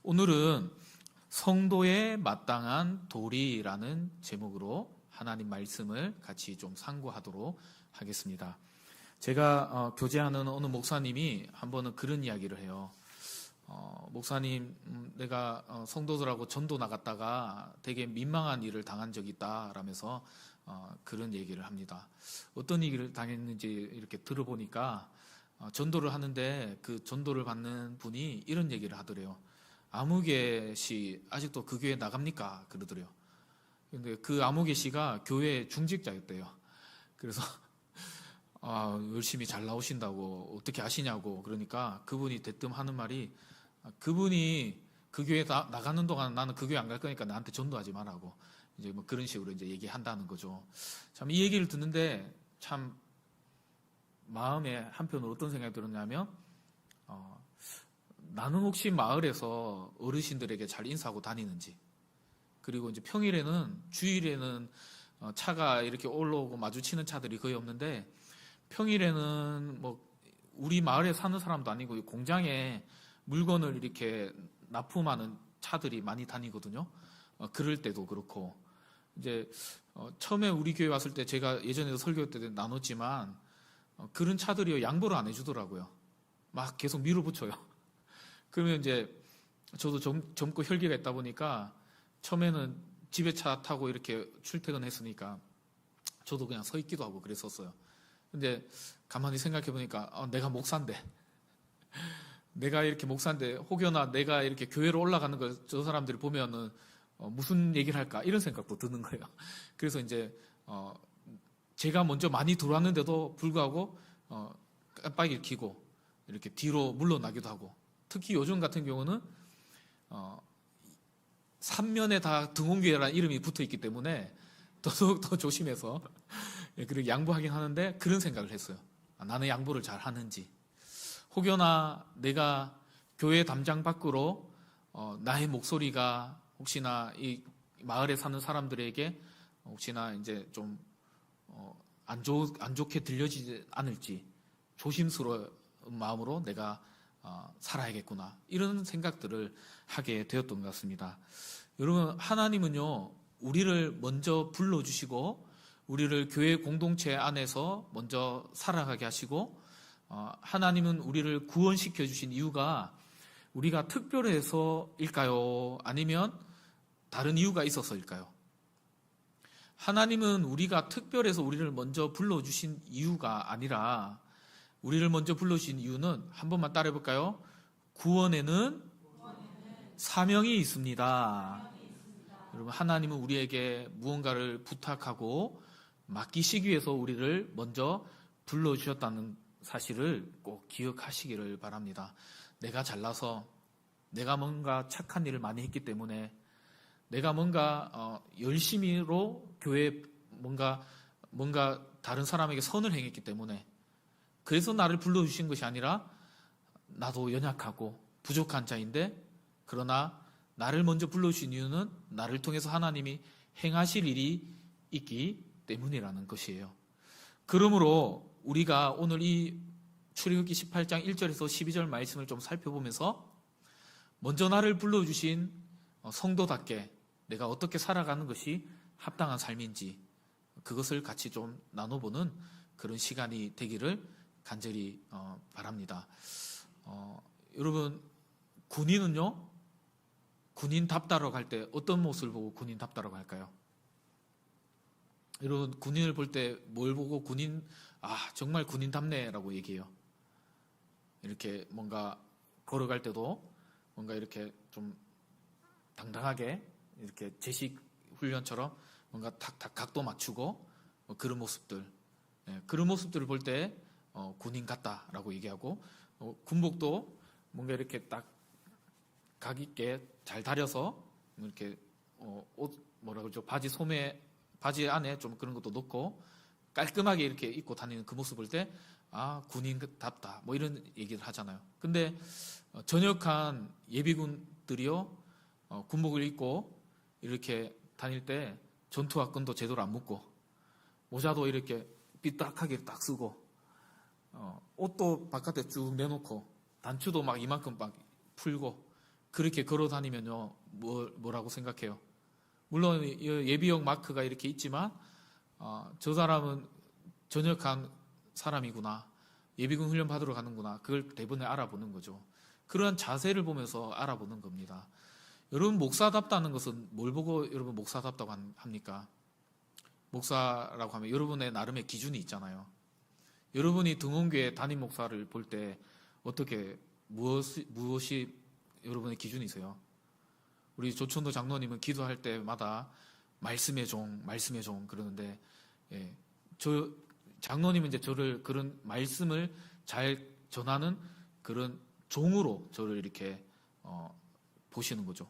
오늘은 성도에 마땅한 도리라는 제목으로 하나님 말씀을 같이 좀 상고하도록 하겠습니다. 제가 교제하는 어느 목사님이 한 번은 그런 이야기를 해요. 목사님, 내가 성도들하고 전도 나갔다가 되게 민망한 일을 당한 적이 있다 라면서 그런 얘기를 합니다. 어떤 얘기를 당했는지 이렇게 들어보니까 전도를 하는데 그 전도를 받는 분이 이런 얘기를 하더래요. 아무개 씨 아직도 그 교회 나갑니까? 그러더래요. 근데 그 아무개 씨가 교회 중직자였대요. 그래서 열심히 잘 나오신다고 어떻게 아시냐고 그러니까 그분이 대뜸 하는 말이 그분이 그 교회 나가는 동안 나는 그 교회 안 갈 거니까 나한테 전도하지 말라고 이제 뭐 그런 식으로 이제 얘기한다는 거죠. 참 이 얘기를 듣는데 참 마음에 한편으로 어떤 생각이 들었냐면 나는 혹시 마을에서 어르신들에게 잘 인사하고 다니는지, 그리고 이제 평일에는 주일에는 차가 이렇게 올라오고 마주치는 차들이 거의 없는데 평일에는 뭐 우리 마을에 사는 사람도 아니고 공장에 물건을 이렇게 납품하는 차들이 많이 다니거든요. 그럴 때도 그렇고 이제 처음에 우리 교회 왔을 때 제가 예전에도 설교 때 나눴지만 그런 차들이 양보를 안 해주더라고요. 막 계속 밀어붙여요. 그러면 이제 저도 젊고 혈기가 있다 보니까 처음에는 집에 차 타고 이렇게 출퇴근했으니까 저도 그냥 서 있기도 하고 그랬었어요. 근데 가만히 생각해 보니까 내가 목사인데 내가 이렇게 목사인데 혹여나 내가 이렇게 교회로 올라가는 걸 저 사람들이 보면은 무슨 얘기를 할까 이런 생각도 드는 거예요. 그래서 이제 제가 먼저 많이 들어왔는데도 불구하고 깜빡이를 켜고 이렇게 뒤로 물러나기도 하고, 특히 요즘 같은 경우는 삼면에 다 등원교회라는 이름이 붙어 있기 때문에 더더욱 더 조심해서 그렇게 양보하긴 하는데 그런 생각을 했어요. 나는 양보를 잘 하는지, 혹여나 내가 교회 담장 밖으로 나의 목소리가 혹시나 이 마을에 사는 사람들에게 혹시나 이제 좀 안 좋게 들려지지 않을지 조심스러운 마음으로 내가 살아야겠구나 이런 생각들을 하게 되었던 것 같습니다. 여러분, 하나님은요 우리를 먼저 불러주시고 우리를 교회 공동체 안에서 먼저 살아가게 하시고 하나님은 우리를 구원시켜 주신 이유가 우리가 특별해서일까요? 아니면 다른 이유가 있어서일까요? 하나님은 우리가 특별해서 우리를 먼저 불러주신 이유가 아니라 우리를 먼저 불러주신 이유는 한 번만 따라해 볼까요? 구원에는 사명이 있습니다. 여러분, 하나님은 우리에게 무언가를 부탁하고 맡기시기 위해서 우리를 먼저 불러주셨다는 사실을 꼭 기억하시기를 바랍니다. 내가 잘나서 내가 뭔가 착한 일을 많이 했기 때문에 내가 뭔가 열심히로 교회에 뭔가 다른 사람에게 선을 행했기 때문에 그래서 나를 불러주신 것이 아니라 나도 연약하고 부족한 자인데 그러나 나를 먼저 불러주신 이유는 나를 통해서 하나님이 행하실 일이 있기 때문이라는 것이에요. 그러므로 우리가 오늘 이 출애굽기 18장 1절에서 12절 말씀을 좀 살펴보면서 먼저 나를 불러주신 성도답게 내가 어떻게 살아가는 것이 합당한 삶인지 그것을 같이 좀 나눠보는 그런 시간이 되기를 간절히 바랍니다. 여러분, 군인은요 군인답다라고 할 때 어떤 모습을 보고 군인답다라고 할까요? 여러분, 군인을 볼 때 뭘 보고 정말 군인답네라고 얘기해요? 이렇게 뭔가 걸어갈 때도 뭔가 이렇게 좀 당당하게 이렇게 제식 훈련처럼 뭔가 탁탁 각도 맞추고 그런 모습들, 그런 모습들을 볼 때 군인 같다라고 얘기하고, 군복도 뭔가 이렇게 딱 각 있게 잘 다려서 이렇게 옷 뭐라 그러죠, 바지 안에 좀 그런 것도 넣고 깔끔하게 이렇게 입고 다니는 그 모습을 볼 때 군인답다 뭐 이런 얘기를 하잖아요. 근데 전역한 예비군들이요 군복을 입고 이렇게 다닐 때 전투화끈도 제대로 안 묶고 모자도 이렇게 삐딱하게 딱 쓰고 옷도 바깥에 쭉 내놓고 단추도 막 이만큼 막 풀고 그렇게 걸어 다니면요, 뭐라고 생각해요? 물론 예비역 마크가 이렇게 있지만 저 사람은 전역한 사람이구나, 예비군 훈련 받으러 가는구나, 그걸 대부분 알아보는 거죠. 그러한 자세를 보면서 알아보는 겁니다. 여러분, 목사답다는 것은 뭘 보고 여러분 목사답다고 합니까? 목사라고 하면 여러분의 나름의 기준이 있잖아요. 여러분이 등원교회 담임 목사를 볼 때 어떻게 무엇이 여러분의 기준이세요? 우리 조천도 장로님은 기도할 때마다 말씀의 종 그러는데, 저 장로님은 이제 저를 그런 말씀을 잘 전하는 그런 종으로 저를 이렇게 보시는 거죠.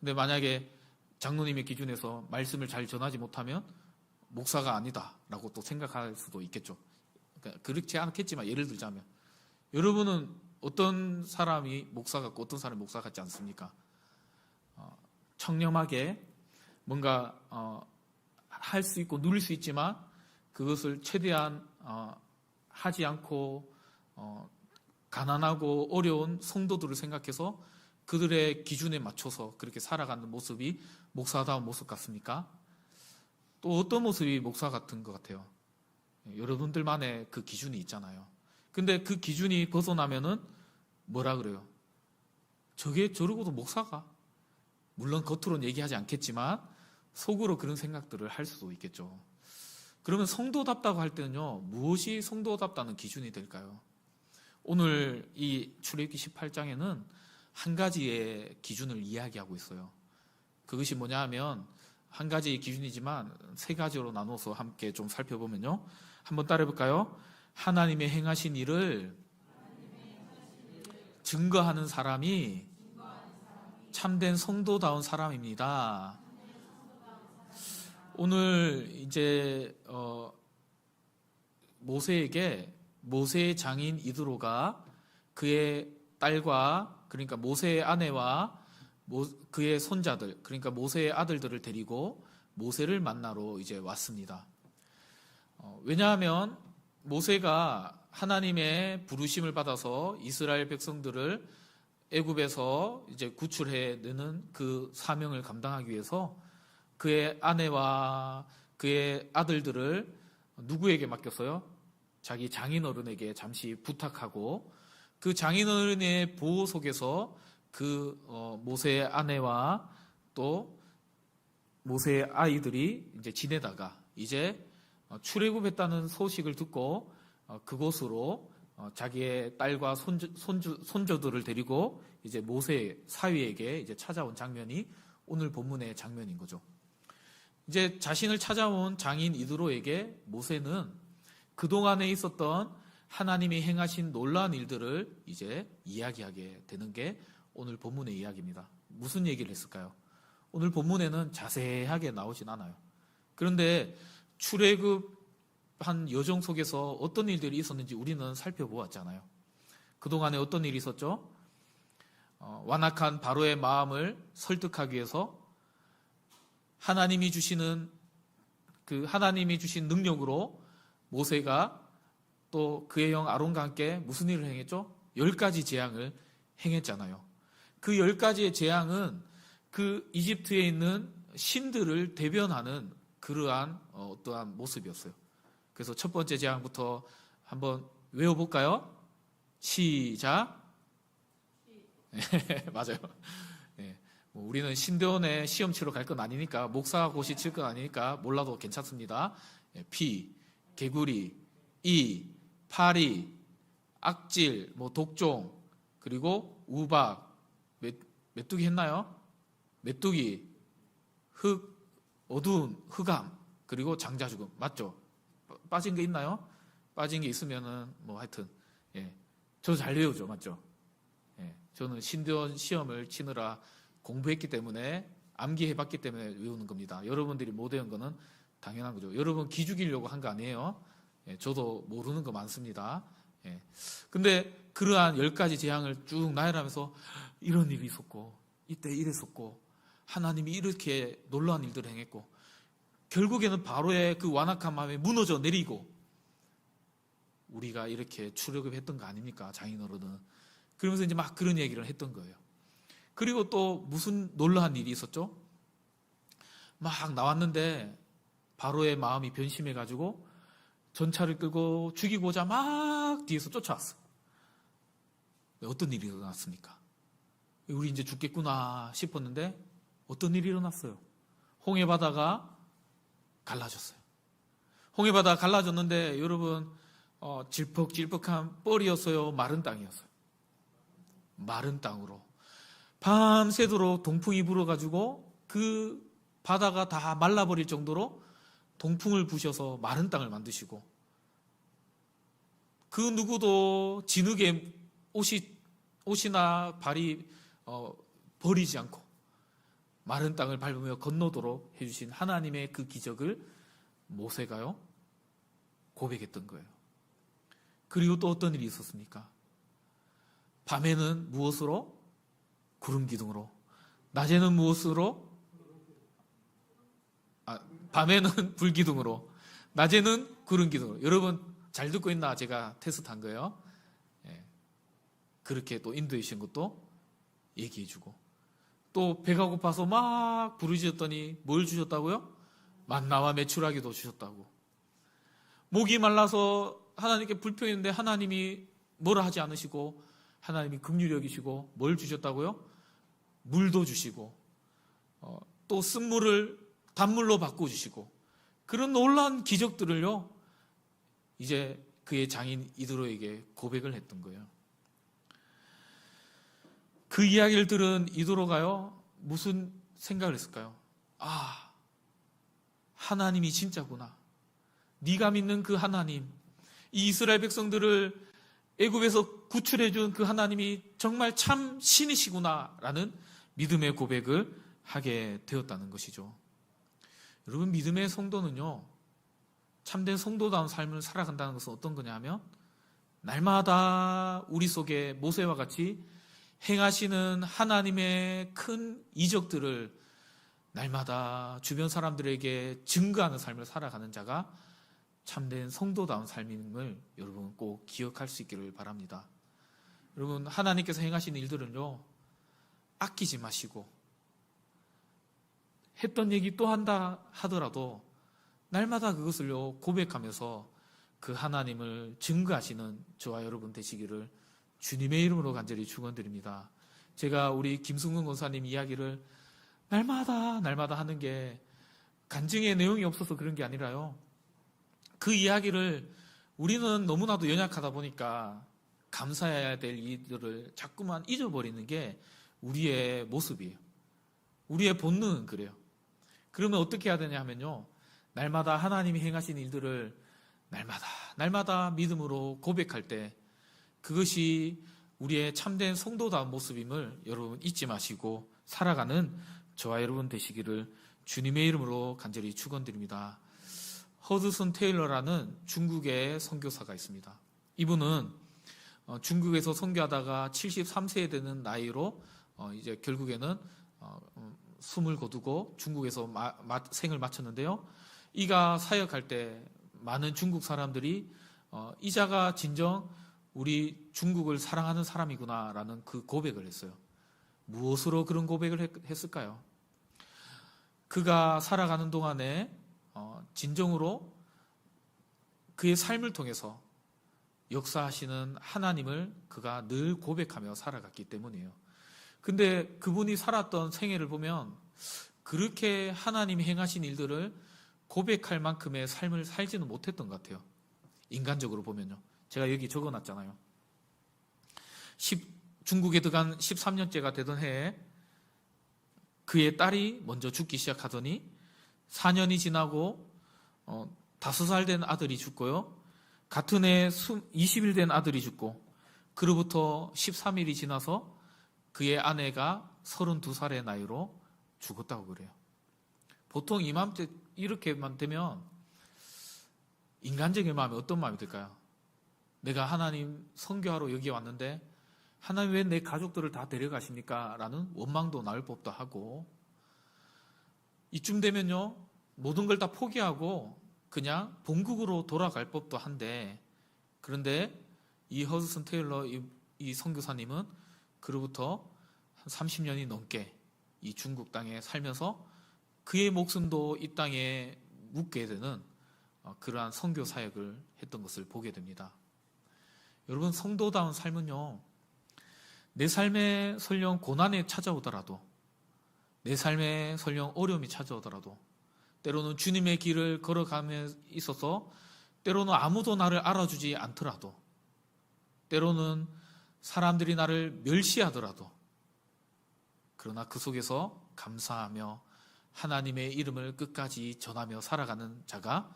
근데 만약에 장로님의 기준에서 말씀을 잘 전하지 못하면 목사가 아니다라고 또 생각할 수도 있겠죠. 그러니까 그렇지 않겠지만, 예를 들자면 여러분은 어떤 사람이 목사 같고 어떤 사람이 목사 같지 않습니까? 청렴하게 뭔가 할 수 있고 누릴 수 있지만 그것을 최대한 하지 않고 가난하고 어려운 성도들을 생각해서 그들의 기준에 맞춰서 그렇게 살아가는 모습이 목사다운 모습 같습니까? 또 어떤 모습이 목사 같은 것 같아요? 여러분들만의 그 기준이 있잖아요. 근데 그 기준이 벗어나면은 뭐라 그래요? 저게 저러고도 목사가? 물론 겉으로는 얘기하지 않겠지만 속으로 그런 생각들을 할 수도 있겠죠. 그러면 성도답다고 할 때는요, 무엇이 성도답다는 기준이 될까요? 오늘 이 출애굽기 18장에는 한 가지의 기준을 이야기하고 있어요. 그것이 뭐냐 하면, 한 가지의 기준이지만 세 가지로 나눠서 함께 좀 살펴보면요, 한번 따라해볼까요? 하나님의 행하신 일을 증거하는 사람이 참된 성도다운 사람입니다. 오늘 이제 모세에게 모세의 장인 이드로가 그의 딸과, 그러니까 모세의 아내와 그의 손자들, 그러니까 모세의 아들들을 데리고 모세를 만나러 이제 왔습니다. 왜냐하면 모세가 하나님의 부르심을 받아서 이스라엘 백성들을 애굽에서 이제 구출해내는 그 사명을 감당하기 위해서 그의 아내와 그의 아들들을 누구에게 맡겼어요? 자기 장인어른에게 잠시 부탁하고, 그 장인어른의 보호 속에서 그 모세의 아내와 또 모세의 아이들이 이제 지내다가 이제 출애굽했다는 소식을 듣고 그곳으로 자기의 딸과 손주들을 데리고 이제 모세 사위에게 이제 찾아온 장면이 오늘 본문의 장면인 거죠. 이제 자신을 찾아온 장인 이드로에게 모세는 그동안에 있었던 하나님이 행하신 놀라운 일들을 이제 이야기하게 되는 게 오늘 본문의 이야기입니다. 무슨 얘기를 했을까요? 오늘 본문에는 자세하게 나오진 않아요. 그런데 출애굽한 여정 속에서 어떤 일들이 있었는지 우리는 살펴보았잖아요. 그동안에 어떤 일이 있었죠? 완악한 바로의 마음을 설득하기 위해서 하나님이 주신 능력으로 모세가 또 그의 형 아론과 함께 무슨 일을 행했죠? 10가지 재앙을 행했잖아요. 그 10가지의 재앙은 그 이집트에 있는 신들을 대변하는 그러한 어떠한 모습이었어요. 그래서 첫 번째 재앙부터 한번 외워볼까요? 시작. 맞아요. 네. 우리는 신대원에 시험 치러 갈 건 아니니까, 목사고시 칠 건 아니니까 몰라도 괜찮습니다. 피, 개구리, 이, 파리, 악질, 독종, 그리고 우박, 메뚜기 했나요? 메뚜기, 흙, 어두운 흑암, 그리고 장자죽음. 맞죠? 빠진 게 있나요? 빠진 게 있으면은 하여튼 저도 잘 외우죠. 맞죠? 저는 신대원 시험을 치느라 공부했기 때문에, 암기해봤기 때문에 외우는 겁니다. 여러분들이 못 외운 거는 당연한 거죠. 여러분 기 죽이려고 한 거 아니에요. 저도 모르는 거 많습니다. 근데 그러한 10가지 재앙을 쭉 나열하면서 이런 일이 있었고 이때 이랬었고 하나님이 이렇게 놀라운 일들을 행했고, 결국에는 바로의 그 완악한 마음에 무너져 내리고 우리가 이렇게 출애굽했던 거 아닙니까? 장인어른은. 그러면서 이제 막 그런 얘기를 했던 거예요. 그리고 또 무슨 놀라운 일이 있었죠? 막 나왔는데 바로의 마음이 변심해가지고 전차를 끌고 죽이고자 막 뒤에서 쫓아왔어요. 어떤 일이 일어났습니까? 우리 이제 죽겠구나 싶었는데 어떤 일이 일어났어요? 홍해바다가 갈라졌어요. 홍해바다가 갈라졌는데 여러분 질퍽질퍽한 뻘이었어요? 마른 땅이었어요? 마른 땅으로 밤새도록 동풍이 불어가지고 그 바다가 다 말라버릴 정도로 동풍을 부셔서 마른 땅을 만드시고 그 누구도 진흙에 옷이나 발이 버리지 않고 마른 땅을 밟으며 건너도록 해주신 하나님의 그 기적을 모세가요 고백했던 거예요. 그리고 또 어떤 일이 있었습니까? 밤에는 무엇으로? 구름 기둥으로. 낮에는 무엇으로? 밤에는 불 기둥으로. 낮에는 구름 기둥으로. 여러분 잘 듣고 있나? 제가 테스트한 거예요. 그렇게 또 인도해 주신 것도 얘기해 주고 또 배가 고파서 막 부르짖었더니 뭘 주셨다고요? 만나와 메추라기도 주셨다고. 목이 말라서 하나님께 불평했는데 하나님이 뭐라 하지 않으시고 하나님이 긍휼히 여기시고 뭘 주셨다고요? 물도 주시고 또 쓴물을 단물로 바꿔주시고 그런 놀라운 기적들을요 이제 그의 장인 이도로에게 고백을 했던 거예요. 그 이야기를 들은 이도로가요 무슨 생각을 했을까요? 하나님이 진짜구나. 네가 믿는 그 하나님, 이 이스라엘 백성들을 애굽에서 구출해준 그 하나님이 정말 참 신이시구나라는 믿음의 고백을 하게 되었다는 것이죠. 여러분 믿음의 성도는요 참된 성도다운 삶을 살아간다는 것은 어떤 거냐 하면 날마다 우리 속에 모세와 같이 행하시는 하나님의 큰 이적들을 날마다 주변 사람들에게 증거하는 삶을 살아가는 자가 참된 성도다운 삶임을 여러분 꼭 기억할 수 있기를 바랍니다. 여러분 하나님께서 행하시는 일들은요 아끼지 마시고 했던 얘기 또 한다 하더라도 날마다 그것을요 고백하면서 그 하나님을 증거하시는 저와 여러분 되시기를 주님의 이름으로 간절히 축원드립니다. 제가 우리 김승근 권사님 이야기를 날마다 하는 게 간증의 내용이 없어서 그런 게 아니라요. 그 이야기를 우리는 너무나도 연약하다 보니까 감사해야 될 일들을 자꾸만 잊어버리는 게 우리의 모습이에요. 우리의 본능은 그래요. 그러면 어떻게 해야 되냐 하면요. 날마다 하나님이 행하신 일들을 날마다 믿음으로 고백할 때 그것이 우리의 참된 성도다운 모습임을 여러분 잊지 마시고 살아가는 저와 여러분 되시기를 주님의 이름으로 간절히 축원드립니다. 허드슨 테일러라는 중국의 선교사가 있습니다. 이분은 중국에서 선교하다가 73세에 되는 나이로 이제 결국에는 숨을 거두고 중국에서 생을 마쳤는데요. 이가 사역할 때 많은 중국 사람들이 이자가 진정 우리 중국을 사랑하는 사람이구나라는 그 고백을 했어요. 무엇으로 그런 고백을 했을까요? 그가 살아가는 동안에 진정으로 그의 삶을 통해서 역사하시는 하나님을 그가 늘 고백하며 살아갔기 때문이에요. 근데 그분이 살았던 생애를 보면 그렇게 하나님이 행하신 일들을 고백할 만큼의 삶을 살지는 못했던 것 같아요. 인간적으로 보면요. 제가 여기 적어놨잖아요. 중국에 들어간 13년째가 되던 해에 그의 딸이 먼저 죽기 시작하더니 4년이 지나고 5살 된 아들이 죽고요. 같은 해 20일 된 아들이 죽고 그로부터 13일이 지나서 그의 아내가 32살의 나이로 죽었다고 그래요. 보통 이맘때 이렇게만 되면 인간적인 마음이 어떤 마음이 들까요? 내가 하나님 선교하러 여기 왔는데 하나님 왜 내 가족들을 다 데려가십니까? 라는 원망도 나올 법도 하고 이쯤 되면요 모든 걸 다 포기하고 그냥 본국으로 돌아갈 법도 한데 그런데 이 허드슨 테일러 이 선교사님은 그로부터 한 30년이 넘게 이 중국 땅에 살면서 그의 목숨도 이 땅에 묻게 되는 그러한 선교 사역을 했던 것을 보게 됩니다. 여러분, 성도다운 삶은요, 내 삶에 설령 고난이 찾아오더라도, 내 삶에 설령 어려움이 찾아오더라도, 때로는 주님의 길을 걸어가며 있어서 때로는 아무도 나를 알아주지 않더라도, 때로는 사람들이 나를 멸시하더라도, 그러나 그 속에서 감사하며 하나님의 이름을 끝까지 전하며 살아가는 자가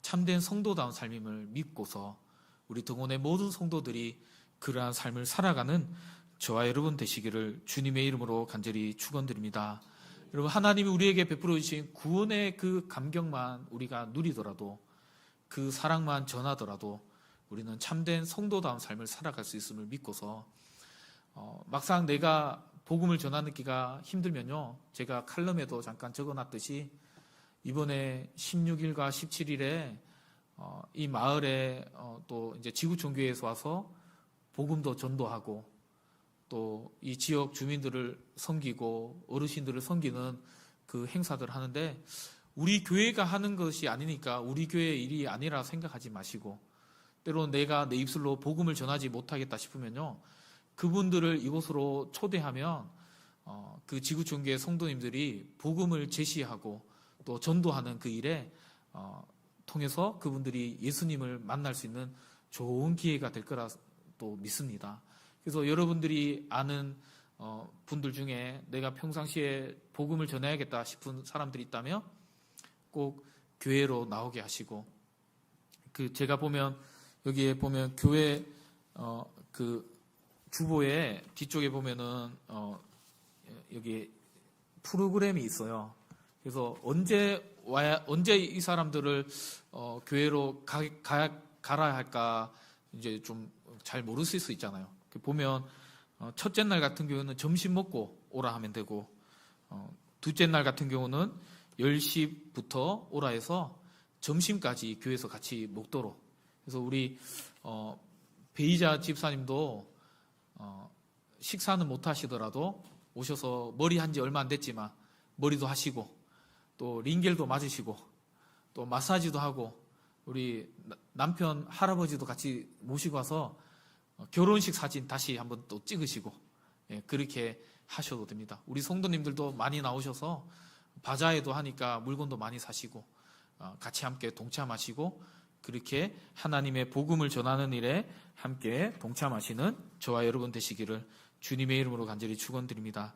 참된 성도다운 삶임을 믿고서 우리 등원의 모든 성도들이 그러한 삶을 살아가는 저와 여러분 되시기를 주님의 이름으로 간절히 축원드립니다. 여러분, 하나님이 우리에게 베풀어 주신 구원의 그 감격만 우리가 누리더라도, 그 사랑만 전하더라도 우리는 참된 성도다운 삶을 살아갈 수 있음을 믿고서 막상 내가 복음을 전하기가 힘들면요, 제가 칼럼에도 잠깐 적어놨듯이 이번에 16일과 17일에 이 마을에 또 이제 지구촌교회에서 와서 복음도 전도하고 또 이 지역 주민들을 섬기고 어르신들을 섬기는 그 행사들을 하는데, 우리 교회가 하는 것이 아니니까 우리 교회의 일이 아니라 생각하지 마시고, 때로는 내가 내 입술로 복음을 전하지 못하겠다 싶으면요, 그분들을 이곳으로 초대하면 그 지구촌교회 성도님들이 복음을 제시하고 또 전도하는 그 일에 통해서 그분들이 예수님을 만날 수 있는 좋은 기회가 될 거라 또 믿습니다. 그래서 여러분들이 아는 분들 중에 내가 평상시에 복음을 전해야겠다 싶은 사람들이 있다면 꼭 교회로 나오게 하시고, 그 제가 보면 여기에 보면 교회 그 주보에 뒤쪽에 보면은 여기 프로그램이 있어요. 그래서 언제 이 사람들을 교회로 가라 할까 이제 좀 잘 모르실 수 있잖아요. 보면 첫째 날 같은 경우는 점심 먹고 오라 하면 되고, 둘째 날 같은 경우는 10시부터 오라 해서 점심까지 교회에서 같이 먹도록. 그래서 우리 베이자 집사님도 식사는 못 하시더라도 오셔서 머리 한지 얼마 안 됐지만 머리도 하시고 또 링겔도 맞으시고 또 마사지도 하고, 우리 남편 할아버지도 같이 모시고 와서 결혼식 사진 다시 한번 또 찍으시고, 그렇게 하셔도 됩니다. 우리 성도님들도 많이 나오셔서 바자회도 하니까 물건도 많이 사시고 같이 함께 동참하시고, 그렇게 하나님의 복음을 전하는 일에 함께 동참하시는 저와 여러분 되시기를 주님의 이름으로 간절히 축원드립니다.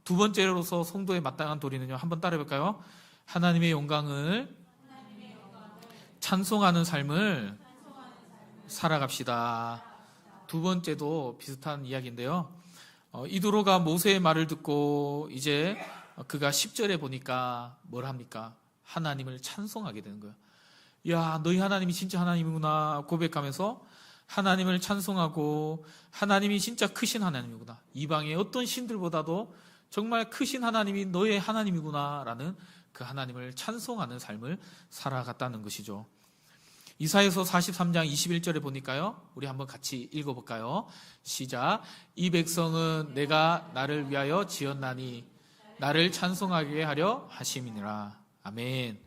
두 번째로서 성도에 마땅한 도리는요, 한번 따라해볼까요? 하나님의 영광을 찬송하는 삶을 살아갑시다. 두 번째도 비슷한 이야기인데요, 이두로가 모세의 말을 듣고 이제 그가 10절에 보니까 뭘 합니까? 하나님을 찬송하게 되는 거예요. 야, 너희 하나님이 진짜 하나님이구나 고백하면서 하나님을 찬송하고, 하나님이 진짜 크신 하나님이구나, 이방의 어떤 신들보다도 정말 크신 하나님이 너의 하나님이구나 라는 그 하나님을 찬송하는 삶을 살아갔다는 것이죠. 이사야서 43장 21절에 보니까요, 우리 한번 같이 읽어볼까요? 시작. 이 백성은 내가 나를 위하여 지었나니 나를 찬송하게 하려 하심이니라. 아멘.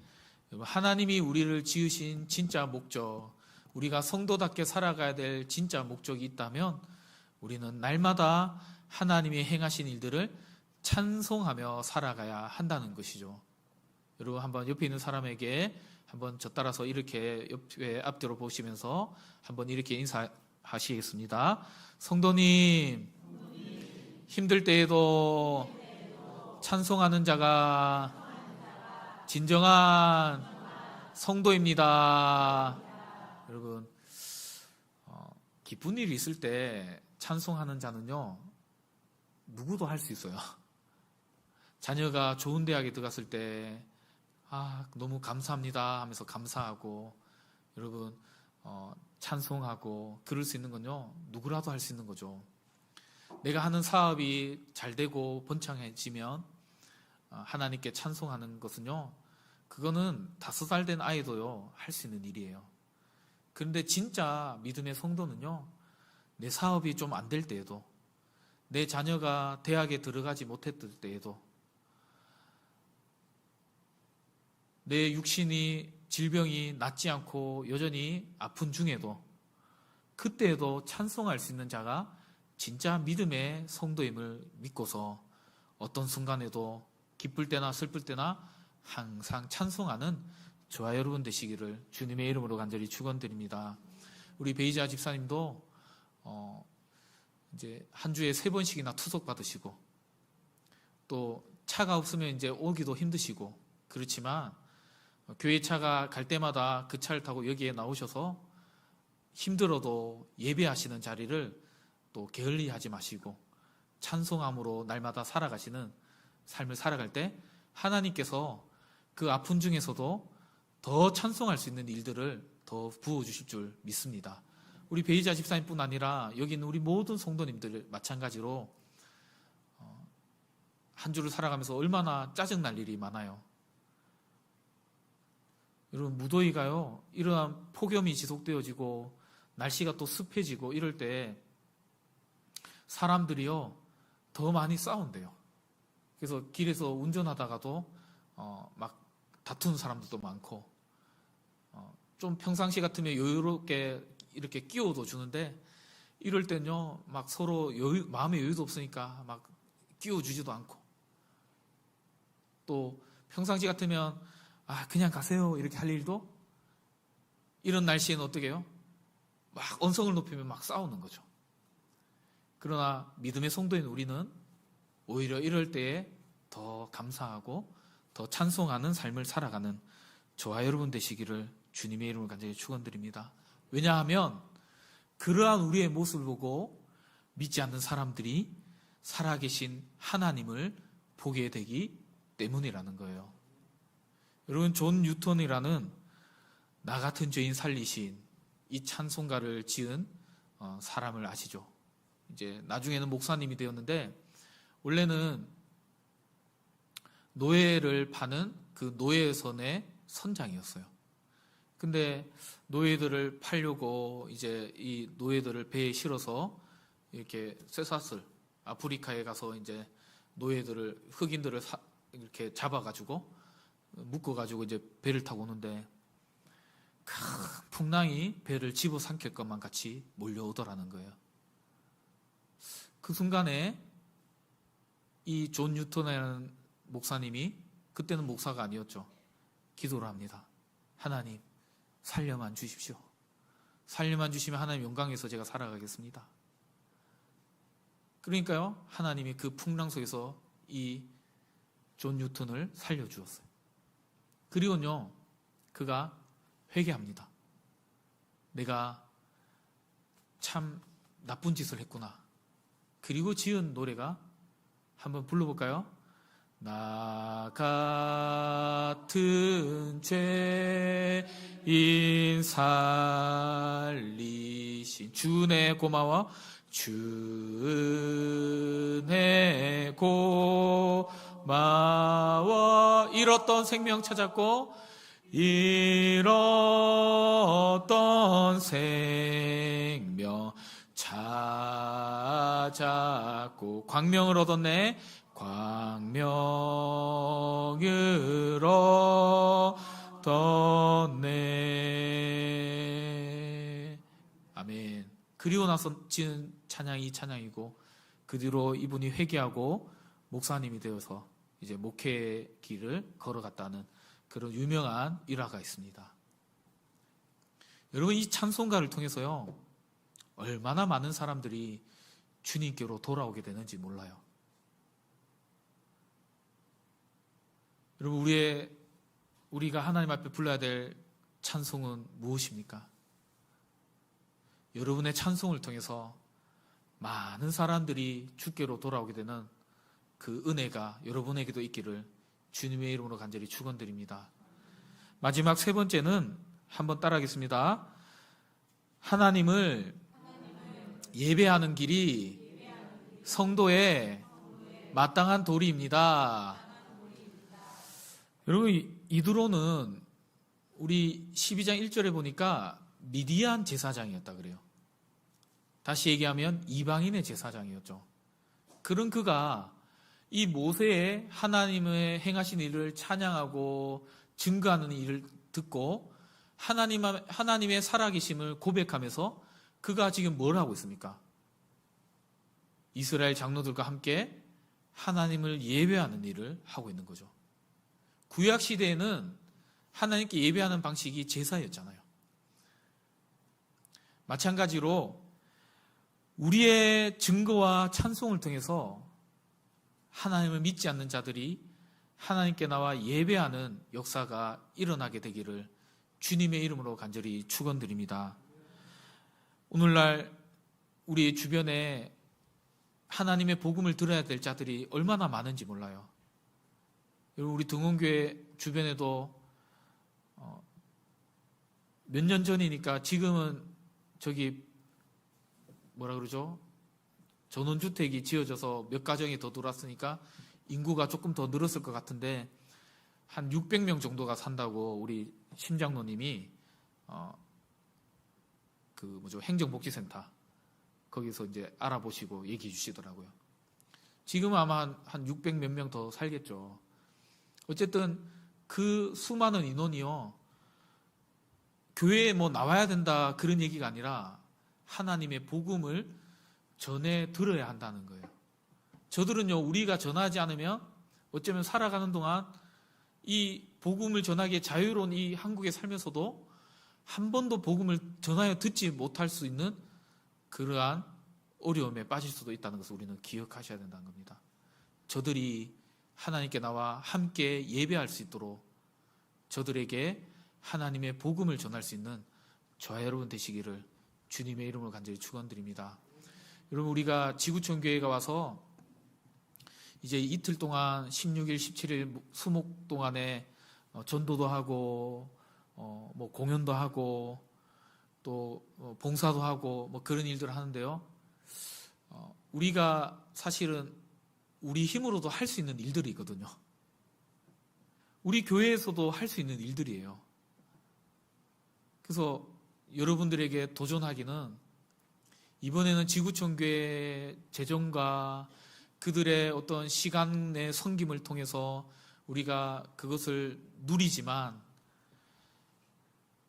하나님이 우리를 지으신 진짜 목적, 우리가 성도답게 살아가야 될 진짜 목적이 있다면 우리는 날마다 하나님이 행하신 일들을 찬송하며 살아가야 한다는 것이죠. 여러분, 한번 옆에 있는 사람에게 한번 저 따라서 이렇게 옆에 앞뒤로 보시면서 한번 이렇게 인사하시겠습니다. 성도님, 힘들 때에도 찬송하는 자가 진정한 성도입니다. 여러분, 기쁜 일이 있을 때 찬송하는 자는요, 누구도 할 수 있어요. 자녀가 좋은 대학에 들어갔을 때 너무 감사합니다 하면서 감사하고, 여러분 찬송하고 그럴 수 있는 건요, 누구라도 할 수 있는 거죠. 내가 하는 사업이 잘 되고 번창해지면 하나님께 찬송하는 것은요, 그거는 5살 된 아이도요 할 수 있는 일이에요. 그런데 진짜 믿음의 성도는요, 내 사업이 좀 안 될 때에도, 내 자녀가 대학에 들어가지 못했을 때에도, 내 육신이 질병이 낫지 않고 여전히 아픈 중에도, 그때에도 찬송할 수 있는 자가 진짜 믿음의 성도임을 믿고서 어떤 순간에도 기쁠 때나 슬플 때나 항상 찬송하는 저와 여러분 되시기를 주님의 이름으로 간절히 축원드립니다. 우리 베이자 집사님도 이제 한 주에 3번씩이나 투석 받으시고, 또 차가 없으면 이제 오기도 힘드시고, 그렇지만 교회 차가 갈 때마다 그 차를 타고 여기에 나오셔서 힘들어도 예배하시는 자리를 또 게을리하지 마시고 찬송함으로 날마다 살아가시는 삶을 살아갈 때 하나님께서 그 아픔 중에서도 더 찬송할 수 있는 일들을 더 부어주실 줄 믿습니다. 우리 베이자 집사님뿐 아니라 여기 있는 우리 모든 성도님들 마찬가지로 한 주를 살아가면서 얼마나 짜증날 일이 많아요. 여러분, 무더위가요, 이러한 폭염이 지속되어지고 날씨가 또 습해지고 이럴 때 사람들이요 더 많이 싸운대요. 그래서 길에서 운전하다가도 막 다투는 사람들도 많고, 좀 평상시 같으면 여유롭게 이렇게 끼워도 주는데 이럴 때는요 막 서로 마음의 여유도 없으니까 막 끼워주지도 않고, 또 평상시 같으면 그냥 가세요 이렇게 할 일도 이런 날씨에는 어떻게 해요? 막 언성을 높이면 막 싸우는 거죠. 그러나 믿음의 성도인 우리는 오히려 이럴 때에 더 감사하고 더 찬송하는 삶을 살아가는 저와 여러분 되시기를 주님의 이름으로 간절히 축원드립니다. 왜냐하면 그러한 우리의 모습을 보고 믿지 않는 사람들이 살아계신 하나님을 보게 되기 때문이라는 거예요. 여러분, 존 뉴턴이라는 나 같은 죄인 살리신 이 찬송가를 지은 사람을 아시죠? 이제 나중에는 목사님이 되었는데, 원래는 노예를 파는 그 노예선의 선장이었어요. 근데 노예들을 팔려고 이제 이 노예들을 배에 실어서 이렇게 쇠사슬 아프리카에 가서 이제 노예들을, 흑인들을 이렇게 잡아가지고 묶어가지고 이제 배를 타고 오는데 큰 풍랑이 배를 집어삼킬 것만 같이 몰려오더라는 거예요. 그 순간에 이 존 뉴턴이라는 목사님이, 그때는 목사가 아니었죠, 기도를 합니다. 하나님, 살려만 주십시오. 살려만 주시면 하나님 영광에서 제가 살아가겠습니다. 그러니까요, 하나님이 그 풍랑 속에서 이 존 뉴턴을 살려주었어요. 그리고요, 그가 회개합니다. 내가 참 나쁜 짓을 했구나. 그리고 지은 노래가, 한번 불러볼까요? 나 같은 죄인 살리신 주네 고마워, 주네 고마워. 잃었던 생명 찾았고, 잃었던 생명 찾았고, 광명을 얻었네, 광명을 얻었네. 아멘. 그리고 나서 지은 찬양이 이 찬양이고, 그 뒤로 이분이 회개하고 목사님이 되어서 이제 목회의 길을 걸어갔다는 그런 유명한 일화가 있습니다. 여러분, 이 찬송가를 통해서요 얼마나 많은 사람들이 주님께로 돌아오게 되는지 몰라요. 여러분, 우리가 하나님 앞에 불러야 될 찬송은 무엇입니까? 여러분의 찬송을 통해서 많은 사람들이 주께로 돌아오게 되는 그 은혜가 여러분에게도 있기를 주님의 이름으로 간절히 축원드립니다. 마지막 3번째는 한번 따라하겠습니다. 하나님을 예배하는 길이 성도의 마땅한 도리입니다. 여러분, 이드로는 우리 12장 1절에 보니까 미디안 제사장이었다 그래요. 다시 얘기하면 이방인의 제사장이었죠. 그런 그가 이 모세의 하나님의 행하신 일을 찬양하고 증거하는 일을 듣고 하나님의 살아계심을 고백하면서 그가 지금 뭘 하고 있습니까? 이스라엘 장로들과 함께 하나님을 예배하는 일을 하고 있는 거죠. 구약 시대에는 하나님께 예배하는 방식이 제사였잖아요. 마찬가지로 우리의 증거와 찬송을 통해서 하나님을 믿지 않는 자들이 하나님께 나와 예배하는 역사가 일어나게 되기를 주님의 이름으로 간절히 축원드립니다. 오늘날 우리 주변에 하나님의 복음을 들어야 될 자들이 얼마나 많은지 몰라요. 여러분, 우리 등원교회 주변에도 몇 년 전이니까 지금은 저기 뭐라 그러죠? 전원주택이 지어져서 몇 가정이 더 들어왔으니까 인구가 조금 더 늘었을 것 같은데 한 600명 정도가 산다고 우리 심장로님이 행정복지센터 거기서 이제 알아보시고 얘기해 주시더라고요. 지금은 아마 한 600 몇 명 더 살겠죠. 어쨌든 그 수많은 인원이요, 교회에 뭐 나와야 된다 그런 얘기가 아니라 하나님의 복음을 전해 들어야 한다는 거예요. 저들은요, 우리가 전하지 않으면 어쩌면 살아가는 동안 이 복음을 전하기에 자유로운 이 한국에 살면서도 한 번도 복음을 전하여 듣지 못할 수 있는 그러한 어려움에 빠질 수도 있다는 것을 우리는 기억하셔야 된다는 겁니다. 저들이 하나님께 나와 함께 예배할 수 있도록 저들에게 하나님의 복음을 전할 수 있는 저와 여러분 되시기를 주님의 이름으로 간절히 축원드립니다. 여러분, 우리가 지구촌 교회가 와서 이제 이틀 동안 16일, 17일 수목 동안에 전도도 하고 뭐 공연도 하고 또 봉사도 하고 뭐 그런 일들을 하는데요. 우리가 사실은 우리 힘으로도 할 수 있는 일들이 있거든요. 우리 교회에서도 할 수 있는 일들이에요. 그래서 여러분들에게 도전하기는 이번에는 지구촌 교회 재정과 그들의 어떤 시간의 섬김을 통해서 우리가 그것을 누리지만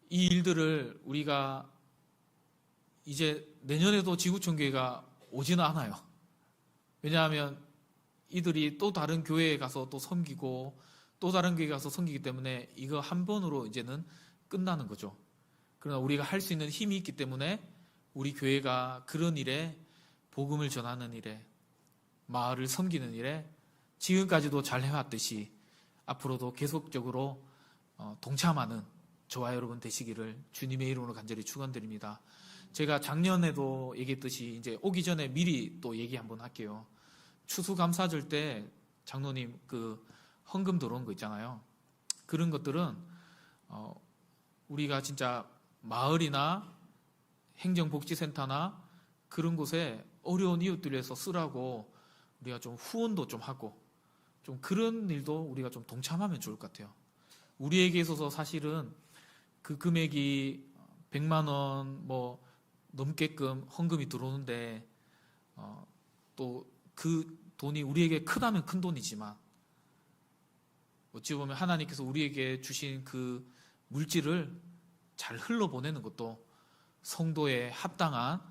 이 일들을 우리가 이제 내년에도 지구촌 교회가 오지는 않아요. 왜냐하면 이들이 또 다른 교회에 가서 또 섬기고 또 다른 교회에 가서 섬기기 때문에 이거 한 번으로 이제는 끝나는 거죠. 그러나 우리가 할 수 있는 힘이 있기 때문에 우리 교회가 그런 일에, 복음을 전하는 일에, 마을을 섬기는 일에 지금까지도 잘 해왔듯이 앞으로도 계속적으로 동참하는 저와 여러분 되시기를 주님의 이름으로 간절히 축원드립니다. 제가 작년에도 얘기했듯이 이제 오기 전에 미리 또 얘기 한번 할게요. 추수감사절 때 장로님 그 헌금 들어온 거 있잖아요. 그런 것들은 우리가 진짜 마을이나 행정복지센터나 그런 곳에 어려운 이웃들을 위해서 쓰라고 우리가 좀 후원도 좀 하고 좀 그런 일도 우리가 좀 동참하면 좋을 것 같아요. 우리에게 있어서 사실은 그 금액이 100만 원 뭐 넘게끔 헌금이 들어오는데 또 그 돈이 우리에게 크다면 큰 돈이지만 어찌 보면 하나님께서 우리에게 주신 그 물질을 잘 흘러보내는 것도 성도의 합당한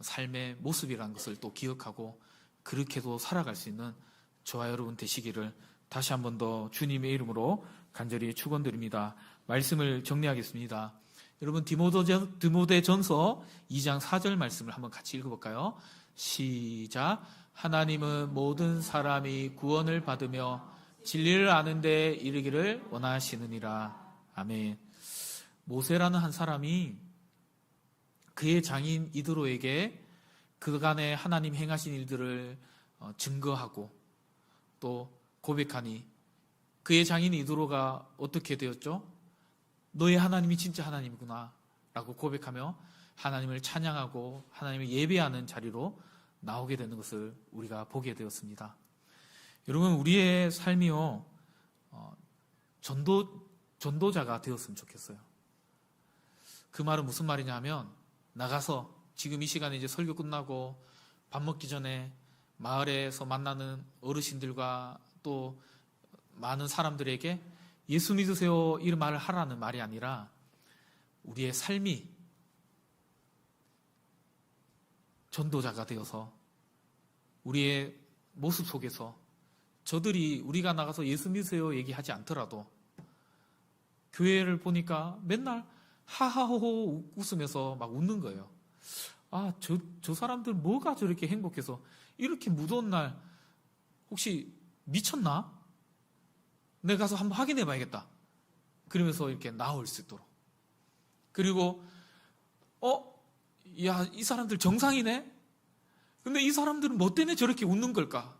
삶의 모습이라는 것을 또 기억하고 그렇게도 살아갈 수 있는 저와 여러분 되시기를 다시 한 번 더 주님의 이름으로 간절히 축원드립니다. 말씀을 정리하겠습니다. 여러분, 디모데전서 2장 4절 말씀을 한번 같이 읽어볼까요? 시작. 하나님은 모든 사람이 구원을 받으며 진리를 아는 데 이르기를 원하시느니라. 아멘. 모세라는 한 사람이 그의 장인 이드로에게 그간에 하나님 행하신 일들을 증거하고 또 고백하니 그의 장인 이드로가 어떻게 되었죠? 너의 하나님이 진짜 하나님이구나 라고 고백하며 하나님을 찬양하고 하나님을 예배하는 자리로 나오게 되는 것을 우리가 보게 되었습니다. 여러분, 우리의 삶이요 전도자가 되었으면 좋겠어요. 그 말은 무슨 말이냐 하면 나가서 지금 이 시간에 이제 설교 끝나고 밥 먹기 전에 마을에서 만나는 어르신들과 또 많은 사람들에게 예수 믿으세요 이런 말을 하라는 말이 아니라 우리의 삶이 전도자가 되어서 우리의 모습 속에서 저들이 우리가 나가서 예수 믿으세요 얘기하지 않더라도 교회를 보니까 맨날 하하호호 웃으면서 막 웃는 거예요. 아, 저 사람들 뭐가 저렇게 행복해서 이렇게 무더운 날 혹시 미쳤나? 내가 가서 한번 확인해 봐야겠다. 그러면서 이렇게 나올 수 있도록. 그리고 야, 이 사람들 정상이네? 근데 이 사람들은 뭐 때문에 저렇게 웃는 걸까?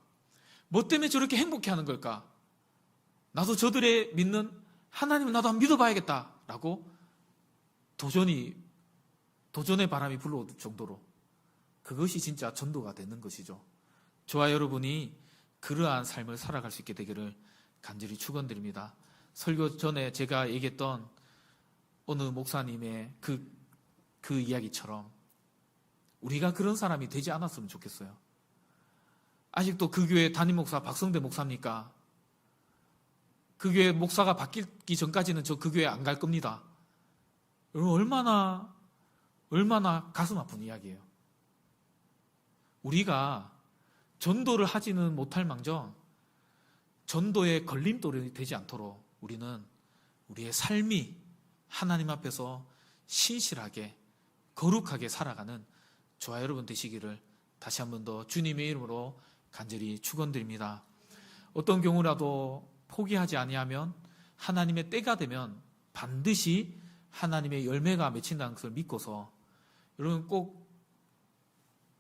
뭐 때문에 저렇게 행복해 하는 걸까? 나도 저들의 믿는 하나님을 나도 한번 믿어봐야겠다. 라고 도전의 바람이 불러올 정도로 그것이 진짜 전도가 되는 것이죠. 저와 여러분이 그러한 삶을 살아갈 수 있게 되기를 간절히 축원드립니다. 설교 전에 제가 얘기했던 어느 목사님의 그 이야기처럼 우리가 그런 사람이 되지 않았으면 좋겠어요. 아직도 그 교회 담임 목사 박성대 목사입니까? 그 교회 목사가 바뀌기 전까지는 저 그 교회 안 갈 겁니다. 여러분 얼마나 가슴 아픈 이야기예요. 우리가 전도를 하지는 못할 망정 전도의 걸림돌이 되지 않도록 우리는 우리의 삶이 하나님 앞에서 신실하게 거룩하게 살아가는 저와 여러분 되시기를 다시 한 번 더 주님의 이름으로 간절히 축원드립니다. 어떤 경우라도 포기하지 아니하면 하나님의 때가 되면 반드시 하나님의 열매가 맺힌다는 것을 믿고서 여러분 꼭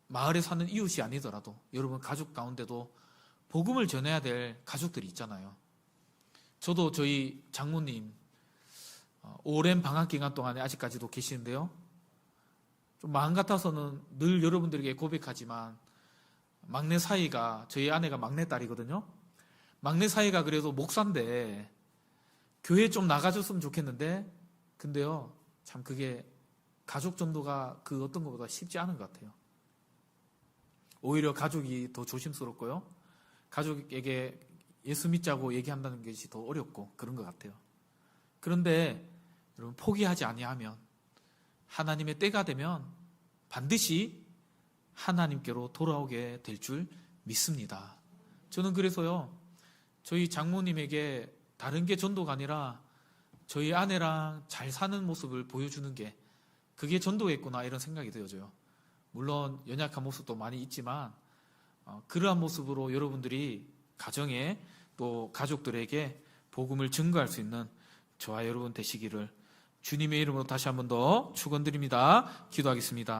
마을에 사는 이웃이 아니더라도 여러분 가족 가운데도 복음을 전해야 될 가족들이 있잖아요. 저도 저희 장모님 오랜 방학 기간 동안에 아직까지도 계시는데요. 좀 마음 같아서는 늘 여러분들에게 고백하지만 막내 사이가 저희 아내가 막내딸이거든요. 막내 사이가 그래도 목사인데 교회 좀 나가줬으면 좋겠는데 근데요 참 그게 가족 전도가 그 어떤 것보다 쉽지 않은 것 같아요. 오히려 가족이 더 조심스럽고요. 가족에게 예수 믿자고 얘기한다는 것이 더 어렵고 그런 것 같아요. 그런데 여러분 포기하지 아니하면 하나님의 때가 되면 반드시 하나님께로 돌아오게 될 줄 믿습니다. 저는 그래서요 저희 장모님에게 다른 게 전도가 아니라 저희 아내랑 잘 사는 모습을 보여주는 게 그게 전도겠구나 이런 생각이 되어져요. 물론 연약한 모습도 많이 있지만 그러한 모습으로 여러분들이 가정에 또 가족들에게 복음을 증거할 수 있는 저와 여러분 되시기를 주님의 이름으로 다시 한 번 더 축원드립니다. 기도하겠습니다.